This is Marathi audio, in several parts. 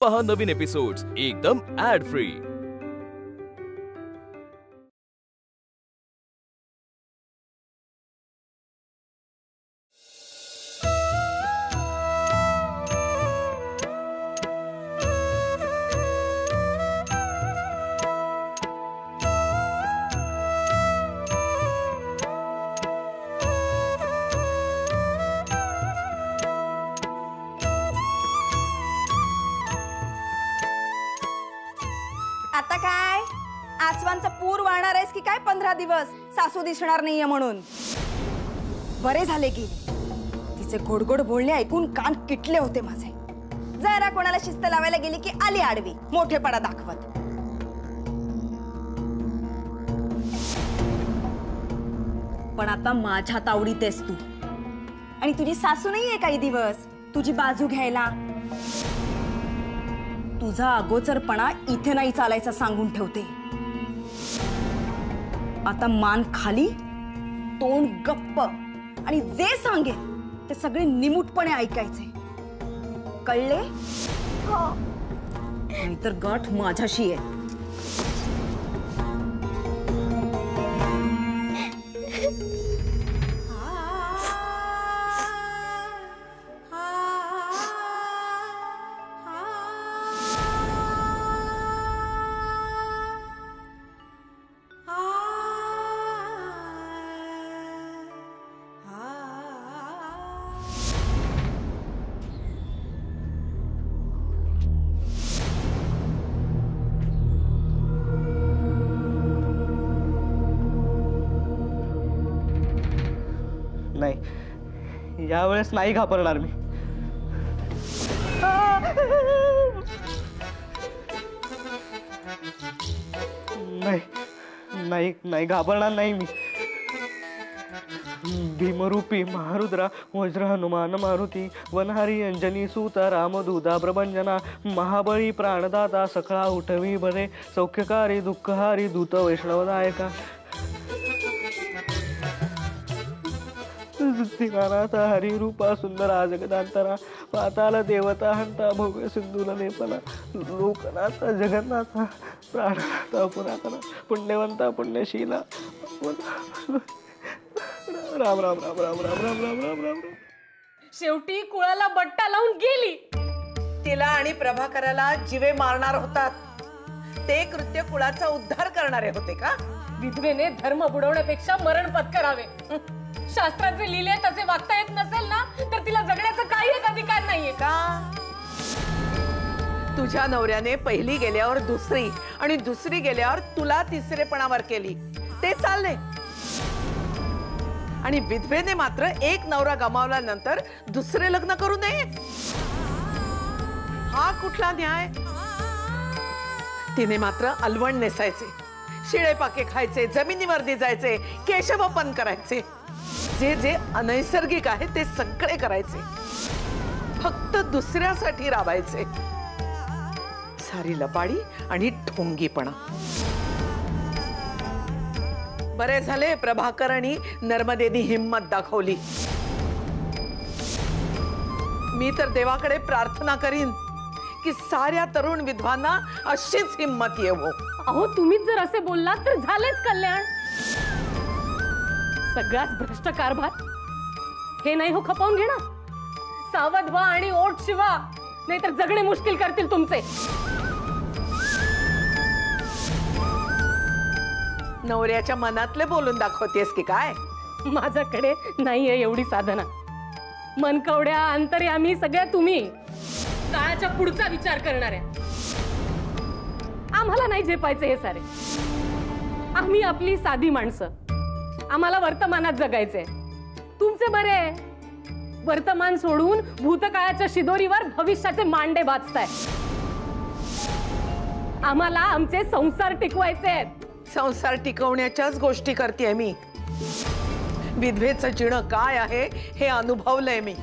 पहा नवीन एपिसोड्स एकदम ऍड फ्री। आता काय आसवांचा पूर वाहणार आहेस की काय 15 दिवस सासू दिसणार नाहीये म्हणून? बरे झाले की तिचे गोडगोड बोलणे ऐकून कान किटले होते माझे। जरा कोणाला शिस्त लावायला गेली की आली आडवी मोठेपणा दाखवत। पण आता माझ्या तावडीत आहेस तू आणि तुझी सासू नाहीये काही दिवस तुझी बाजू घ्यायला। तुझा अगोचरपणा इथे नाही चालायचा सांगून ठेवते। आता मान खाली तोंड गप्प आणि जे सांगेल ते सगळे निमूटपणे ऐकायचे कळले? नाहीतर गाठ माझ्याशी आहे। नाही, यावेळेस नाही घाबरणार मी। नाही नाही नाही घाबरणार नाही मी। भीमरूपी महारुद्रा वज्र हनुमान मारुती वनहारी अंजनी सूता रामदूता प्रभंजना महाबळी प्राणदाता सखळा उठवी बरे सौख्यकारी दुःखहारी दूत वैष्णवदायका दिगानाथा हरिरूपा सुंदरा जगदांतरा पाताल देवता हंता भव्य सिंधूला नेपाला लोकनाथा जगन्नाथा प्राणनाथा पुरातना पुण्यवंता पुण्यशीला राम राम राम राम राम राम राम राम राम। शेवटी कुळाला बट्टा लावून गेली। तिला आणि प्रभाकराला जीवे मारणार होतात ते कृत्य कुळाचा उद्धार करणारे होते का? विधवेने धर्म बुडवण्यापेक्षा मरण पत्करावे। शास्त्राचे लिहिले तसे वागता येत नसेल ना तर तिला जगण्याचा काही अधिकार नाहीये का? तुझ्या नवऱ्याने पहिली गेल्यावर दुसरी आणि दुसरी गेल्यावर तुला तिसरेपणावर केली ते चालले आणि विधवेने मात्र एक नवरा गमावल्यानंतर दुसरे लग्न करू नये हा कुठला न्याय? तिने मात्र अलवण नेसायचे शिळे पाके खायचे जमिनीवर दिजायचे केशवपन करायचे जे जे अनैसर्गिक आहे ते सगळे करायचे फक्त दुसऱ्यासाठी राबायचे सारी लपाडी आणि ढोंगीपणा। बरे झाले प्रभाकर आणि नर्मदेनी हिम्मत दाखवली। मी तर देवाकडे प्रार्थना करीन की साऱ्या तरुण विधवांना अशीच हिम्मत येवो। अहो तुम्हीच जर असे बोललात तर झालेच कल्याण। सगळाच भ्रष्ट कारभार हे नाही हो खपवून घेणार। सावध व्हा आणि ओठ शिवा नाहीतर जगणे मुश्किल करतील तुमचे। नवऱ्याच्या मनातले बोलून दाखवतेस की काय? माझ्याकडे नाहीये एवढी साधना। मनकवड्या अंतर्यामी सगळ्या तुम्ही काळाच्या पुढचा विचार करणाऱ्या। आम्हाला नाही झेपायचे हे सारे। आम्ही आपली साधी माणसं आम्हाला वर्तमानात जगायचंय। तुमचे बरे वर्तमान सोडून भूतकाळाच्या शिदोरीवर भविष्याचे मांडे बांधताय। आम्हाला आमचे संसार टिकवायचे आहेत। संसार टिकवण्याच्याच गोष्टी करते मी। विधवेचं जिणं काय आहे हे अनुभवलंय मी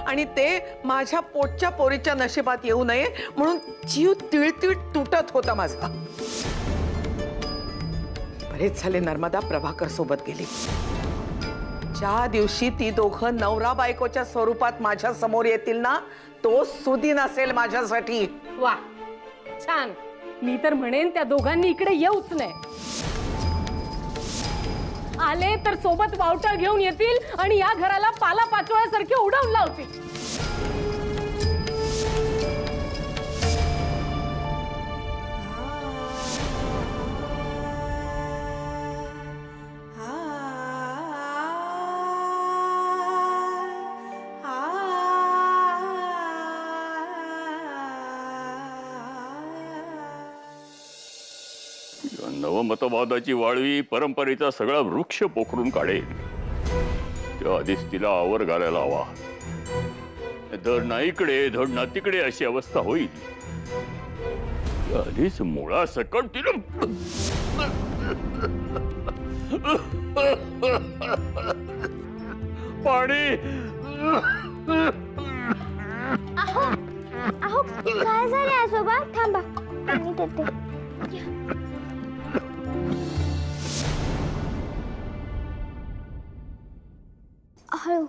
आणि ते माझ्या पोटच्या पोरीच्या नशिबात येऊ नये म्हणून जीव तिळतिळ तुटत होता माझा। बरेच झाले नर्मदा प्रभाकर सोबत गेली। ज्या दिवशी ती दोघं नवरा बायकोच्या स्वरूपात माझ्या समोर येतील ना, तो सुदिन असेल माझ्यासाठी. वा, छान. मी तर म्हणेन त्या दोघांनी इकडे येऊच नाही. आले तर सोबत वावटळ घेऊन येतील आणि या घराला पाला पाचोळ्यासारखे उडवून लावतील. नवमतवादाची वाळवी परंपरेचा सगळा वृक्ष पोखरून काढेल. त्या आधीच तिला आवर घालायला हवा. धड ना इकडे धड ना तिकडे अशी अवस्था होईल. आधीच मुळासकट तिला पाणी. अहो काय झाले आजोबा? थांबा, पाणी देते. हळू.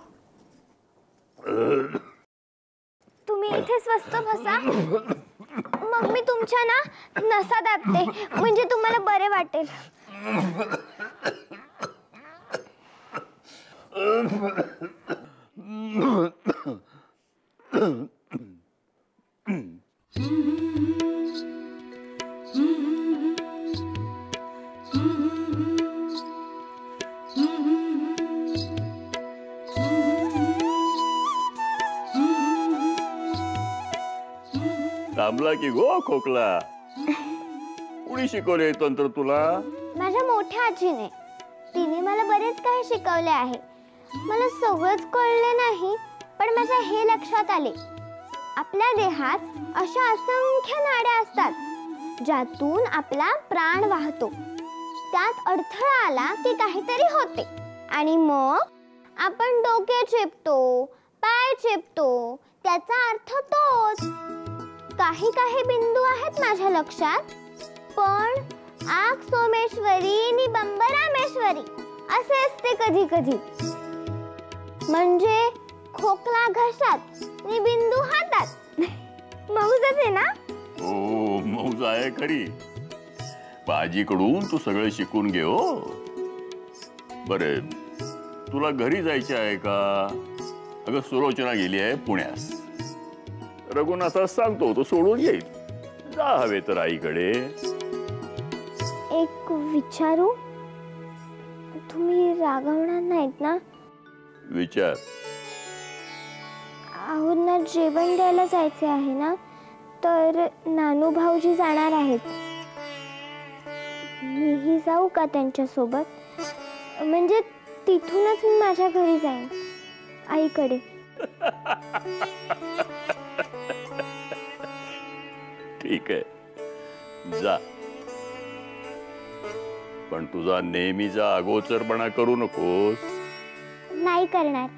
तुम्ही इथे स्वस्त बसा, मग मी तुमच्या ना नसा दाबते, म्हणजे तुम्हाला बरे वाटेल. थांबला की गो खोकला? कुणी शिकवले तंत्र तुला? माझ्या मोठ्या आजीने. तिने मला बरेच काही शिकवले आहे. मला सगळंच कळले नाही, पण माझ्या हे लक्षात आले, आपल्या देहात अशा असंख्य नाड्या असतात ज्यातून आपला प्राण वाहतो. त्यात अडथळा आला की काहीतरी होते आणि मग आपण डोके चेपतो, पाय चेपतो. त्याचा अर्थ तोच. काही काही बिंदू आहेत माझ्या लक्षात, पण आग सोमेश्वरी नि बंबरामेश्वरी असे असते कधी कधी. म्हणजे खोकला घशात नि बिंदू हातात. मौजच आहे ना? हो, मौज आहे खरी. बाजीकडून तू सगळं शिकून घे. हो बरे, तुला घरी जायचे आहे का? अगं सुलोचना गेली आहे पुण्यास. रघुनाथास सांगतो, तो सोडून येईल. जा हवे तर आईकडे. एक विचारू? तुम्ही रागवणार नाहीत ना? विचार. आहोंना जेवण द्यायला जायचे आहे ना, तर नानू भाऊजी जाणार आहेत. मीही जाऊ का त्यांच्यासोबत? म्हणजे तिथूनच मी माझ्या घरी जाईन, आईकडे. ठीक आहे, जा. पण तुझा नेहमीचा अगोचरपणा करू नकोस. नाही करणार.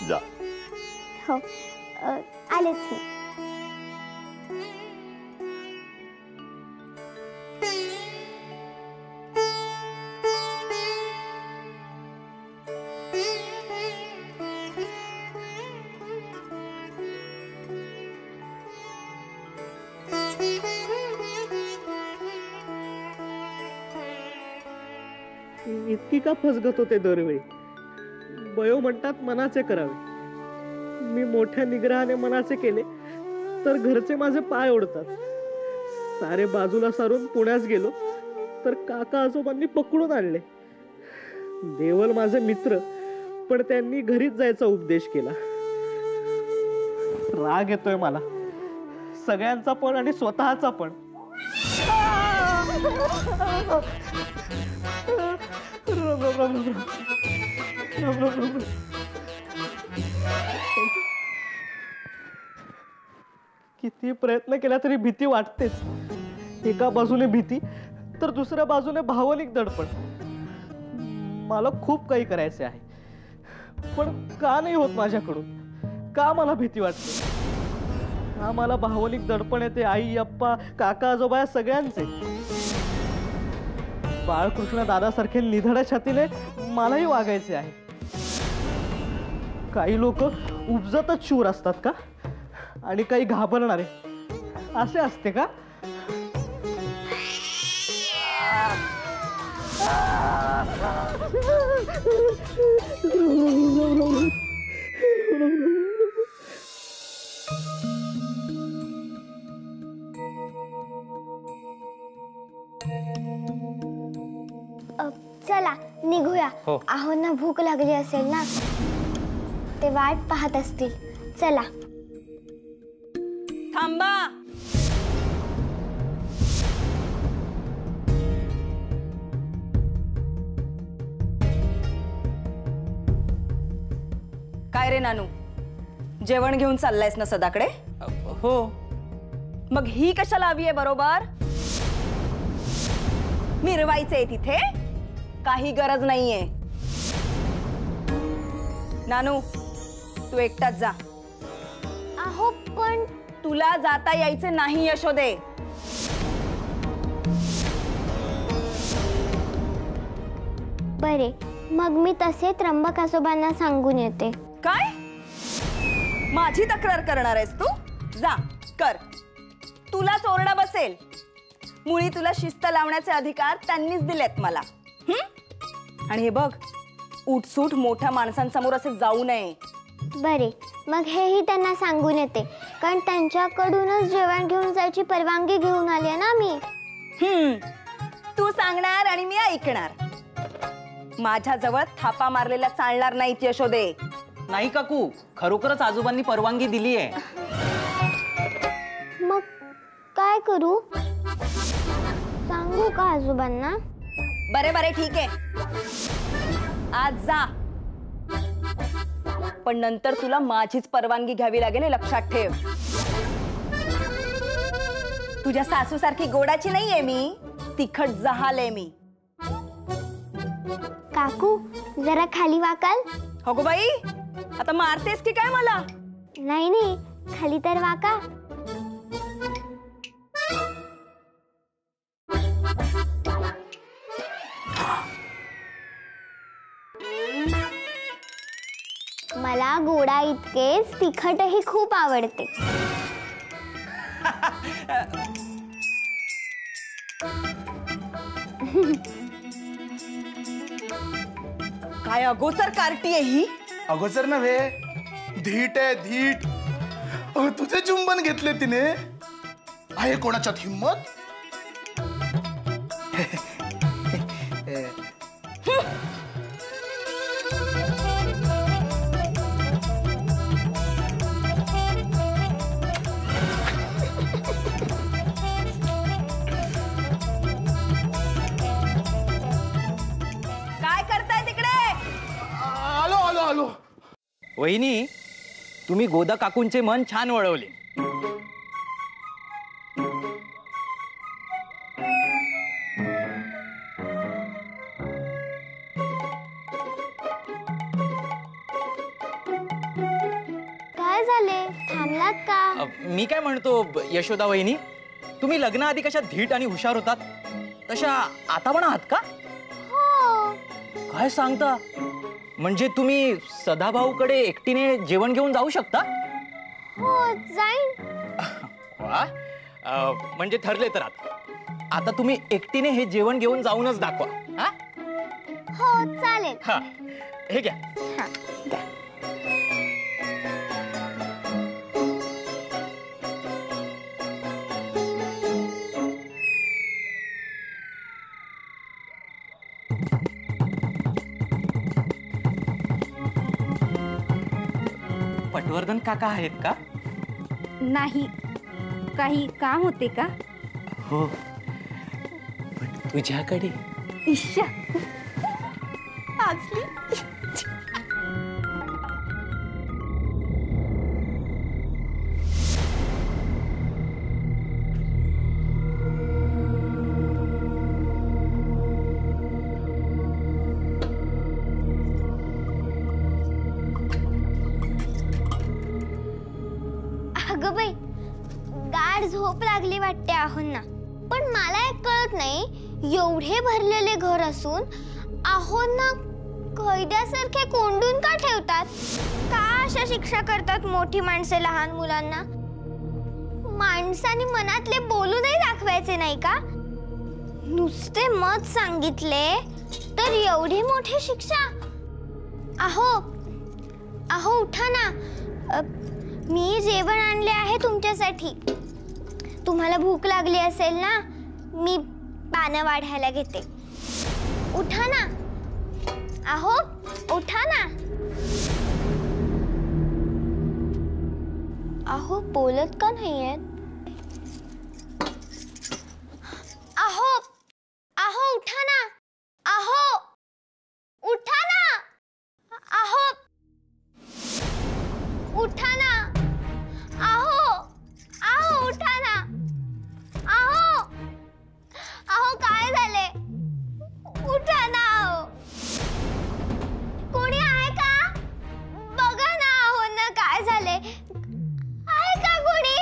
जा. हो, आलेच मी. इतकी का फसगत होते दरवेळी? बयो म्हणतात मनाचे करावे. मी मोठ्या निग्रहाने मनाचे केले तर घरचे माझे पाय ओढतात. सारे बाजूला सारून पुण्यास गेलो तर काका आजोबांनी पकडून आणले. देवल माझे मित्र, पण त्यांनी घरीच जायचा उपदेश केला. राग येतोय मला, सगळ्यांचा पण आणि स्वतःचा पण. किती प्रयत्न केला तरी भीती वाटतेच. एका बाजूने भीती तर दुसऱ्या बाजूने भावनिक दडपण. मला खूप काही करायचे आहे, पण का नाही होत माझ्याकडून? का मला भीती वाटते? का मला भावनिक दडपण येते आई, अप्पा, काका, आजोबा या सगळ्यांचे? बाळकृष्ण दादासारखे निधड्या छातीने मलाही वागायचे आहे. काही लोक उपजतच शूर असतात का आणि काही घाबरणारे असे असते का? चला निघूया. आहो ना, भूक लागली असेल ना, ते वाट पाहत असतील. चला. थांबा. काय रे नानू, जेवण घेऊन चाललायस ना सदाकडे? हो. मग ही कशाला हवी आहे बरोबर? मिरवायचंय तिथे? काही गरज नाहीये. नानू, तू एकटाच जा. आहो पण तुला जाता यायचे नाही यशोदे. बरे, मग मी तसे त्र्यंबक आजोबांना सांगून येते. काय? माझी तक्रार करणार आहेस तू? जा कर. तुला चोरडा बसेल. मुळी तुला शिस्त लावण्याचे अधिकार त्यांनीच दिलेत मला. आणि हे बघ, उठसूट मोठ्या माणसांसमोर असे जाऊ नये. बरे, मग हेही त्यांना सांगून येते, कारण त्यांच्याकडूनच जेवण घेऊन जायची परवानगी घेऊन आली आहे ना मी. तू सांगणार आणि मी ऐकणार. माझ्याजवळ थापा मारलेल्या चालणार नाहीत यशोदे. नाही काकू, खरोखरच आजोबांनी परवानगी दिली आहे. मग काय करू? सांगू का आजोबांना? बरे बरे ठीक आहे, आज जा. पण नंतर तुला माझीच परवानगी घ्यावी लागेल हे लक्षात ठेव. तुझ्या सासू सारखी गोडाची नाहीये मी, तिखट जहाले मी. काकू, जरा खाली वाकाल? हो गो बाई, आता मारतेस की काय मला? नाही नाही, खाली तर वाका. मला गोडा इतकेच तिखटही खूप आवडते. काय अगोचर कार्टी आहे ही? अगोचर नव्हे, धीट आहे धीट. तुझे चुंबन घेतले तिने. आहे कोणाच्यात हिम्मत? काय करताय तिकडे? आलो आलो आलो. वहिनी, तुम्ही गोदा काकूंचे मन छान वळवले. काय झाले? थांबलात का? मी काय म्हणतो यशोदा वहिनी, तुम्ही लग्नाआधी कशा धीट आणि हुशार होतात, तशा आता पण आहात का? हो. काय सांगता? म्हणजे तुम्ही सदाभाऊकडे एकटीने जेवण घेऊन जाऊ शकता? हो, जाईन. वा, म्हणजे ठरले तर आता तुम्ही एकटीने हे जेवण घेऊन जाऊनच दाखवा. हा हो, चालेल. हा, हे घ्या. हा, द्या. पटवर्धन काका आहेत का? नाही, काही काम होते का? हो, पण तुझ्याकडे. ईशा, आजली अगं बाई, गाढ झोप लागली वाटते आहोंना. पण मला एक कळत नाही, एवढे भरलेले घर असून आहोंना कैद्यासारखे कोंडून का ठेवतात? का अशा शिक्षा करतात मोठी माणसे लहान मुलांना? माणसाने मनातले बोलूनही दाखवायचे नाही का? नुसते मत सांगितले तर एवढी मोठी शिक्षा? आहो आहो उठा ना, मी जेवण आणले आहे तुमच्यासाठी. तुम्हाला भूक लागली असेल ना, मी पानं वाढायला घेते. उठा ना, आहो उठा ना. आहो बोलत का नाहीयेत? आहो आहो उठा ना, आहो उठा ना, आहो उठा ना, आहो आहो उठा ना, आहो आहो काय झाले? उठा ना, आहो कोणी आहे का? बघा ना आहो ना काय झाले? आहे का कोणी?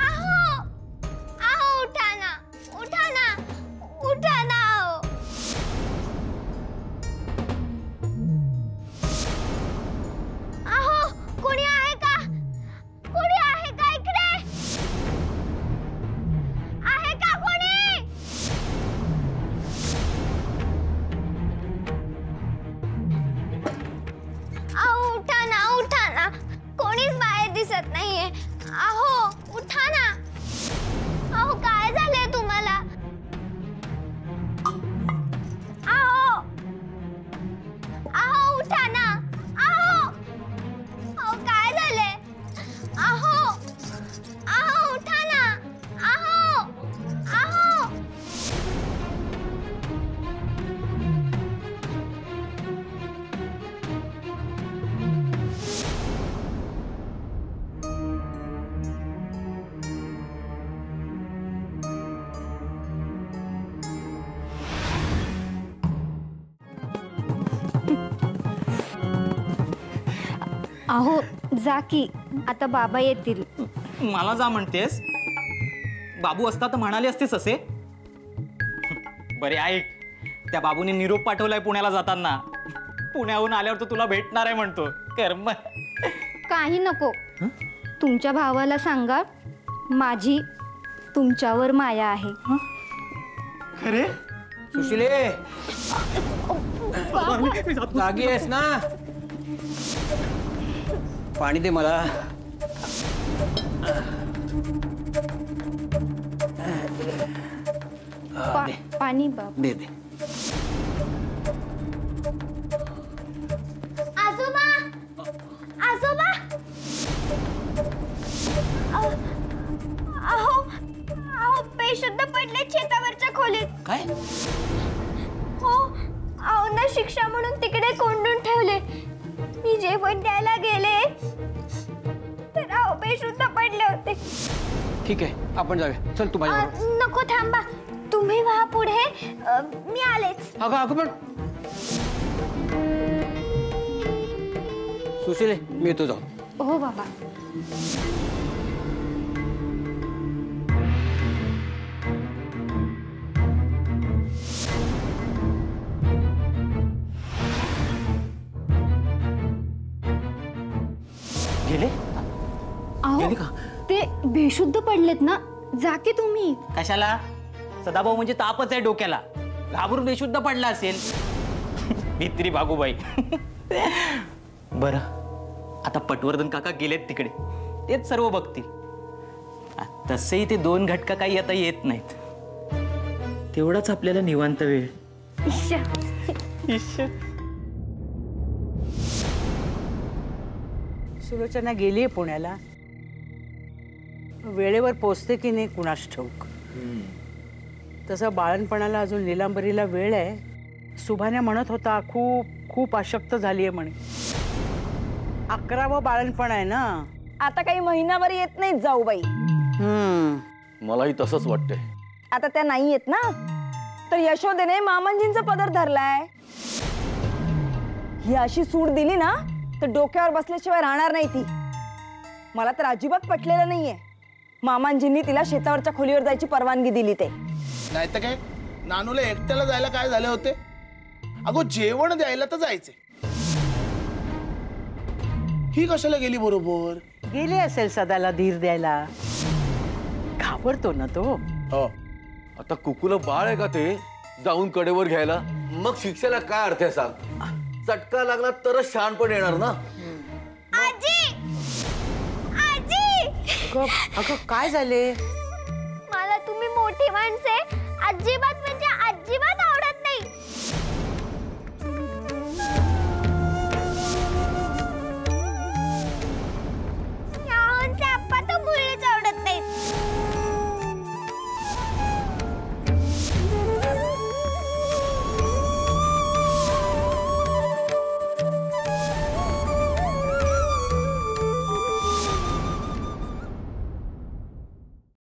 आहो आहो उठा ना, उठा ना, उठा ना, आहो आहो कोणी आहे का? कोणी आहे का इकडे? आहे का कोणी? आहो उठा ना, कोणीच बाहेर दिसत नाहीये. आहो उठा ना, आहो काय झालंय तुम्हाला? आहो आहो उठा ना, आहो आहो काय झालंय? आहो आहो उठा ना, आहो आहो अहो जा की, आता बाबा येतील. मला जा म्हणतेस? बाबू असता तर म्हणाले असतेस असे. बरे ऐक, त्या बाबूने निरोप पाठवलाय पुण्याला जाताना. पुण्याहून आल्यावर तो तुला भेटणार आहे म्हणतो. कर्म. काही नको, तुमच्या भावाला सांगा माझी तुमच्यावर माया आहे. अरे सुशिले, जागी आहेस ना? पाणी दे मला. पाणी बाबा दे दे. आजोबा, आजोबा, अहो अहो बेशुद्ध पडले शेतावरच्या खोलीत. काय? हो, अहो ना शिक्षा म्हणून तिकडे कोंडून ठेवले. मी जेवण द्यायला गेले तर अहो बेशुद्ध पडले होते. ठीक आहे, आपण जाऊया. चल तू माझ्या. नको थांबा, तुम्ही व्हा पुढे, मी आलेच. अगं अगं पण सुशिले, मी येतो जाऊन. हो बाबा. गेले? अहो ते बेशुद्ध पडलेत ना, जा की तुम्ही. कशाला? सदाभाऊ म्हणजे तापच आहे डोक्याला. घाबरून बेशुद्ध पडला असेल. भित्री भागूबाई. बरं, आता पटवर्धन काका गेलेत तिकडे, तेच सर्व बघतील. तसेही ते 2 घटका काही आता येत नाहीत. तेवढाच आपल्याला निवांत वेळ. सुलोचना गेलीये पुण्याला. वेळेवर पोचते की नाही कुणास ठाऊक. तसं बाळणपणाला अजून नीलांबरीला वेळ आहे. सुभान्या म्हणत होता खूप खूप अशक्त झालीये म्हणे. 11वं बाळणपण आहे ना. आता काही महिनाभर येत नाहीत जाऊबाई. मलाही तसंच वाटतंय. आता त्या नाही येत ना, तर यशोदेने मामांजींचा पदर धरलाय. ही अशी सूट दिली ना तर डोक्यावर बसल्याशिवाय राहणार नाही ती. मला तर अजिबात पटलेलं नाहीये मामांजींनी तिला शेतावरच्या खोलीवर जायची परवानगी दिली ते. नाही तर काय, नानूला एकट्याला जायला काय झाले होते? अगो जेवण द्यायला तर जायचे, ही कशाला गेली बरोबर? गेले असेल सदाला धीर द्यायला, घाबरतो ना तो. हो, आता कुकूला बाळ आहे का ते जाऊन कडेवर घ्यायला? मग शिक्षेला काय अर्थ आहे सांग? चटका लागला तरच शहाणपण येणार ना. आजी आजी अगं काय झाले? मला तुम्ही मोठी माणसे अजिबात